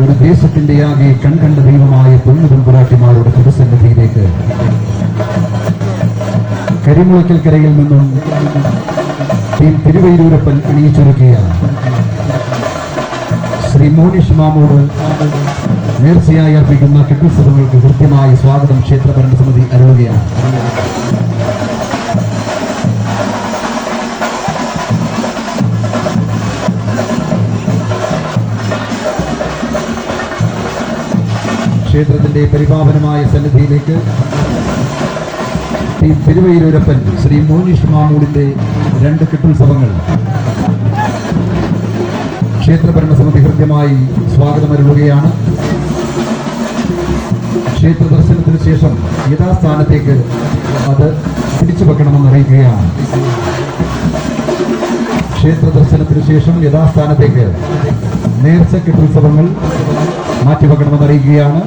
ഒരു ദേശത്തിന്റെ ആകെ കൺകണ്ട ദൈവമായ പൊന്നുപുരാട്ടിമാരുടെ തിരുസന്നിധിയിലേക്ക് കരിമുളയ്ക്കൽ കരയിൽ നിന്നും തിരുവൈരൂരപ്പൻ അണിയിച്ചൊരുക്കിയാണ്. ശ്രീ മോനിഷ് മാമോട് നേർച്ചയായി അർപ്പിക്കുന്ന കിട്ടുസഭകൾക്ക് കൃത്യമായ സ്വാഗതം ക്ഷേത്ര ഭരണസമിതി അരുളുകയാണ്. ക്ഷേത്രത്തിന്റെ പരിപാവനമായ സന്നിധിയിലേക്ക് തിരുവൈരൂരപ്പൻ ശ്രീ മോനിഷ് മാമൂടിന്റെ 2 കിട്ടുത്സവങ്ങൾ ക്ഷേത്ര ഭരണസമിതി കൃത്യമായി സ്വാഗതമരുളുകയാണ്. ക്ഷേത്ര ദർശനത്തിന് ശേഷം യഥാസ്ഥാനത്തേക്ക് അത് തിരിച്ചു വെക്കണമെന്ന് അറിയിക്കുകയാണ്. ക്ഷേത്ര ദർശനത്തിന് ശേഷം യഥാസ്ഥാനത്തേക്ക് നേർച്ച കിട്ടുത്സവങ്ങൾ മാറ്റിവെക്കണമെന്ന് അറിയിക്കുകയാണ്.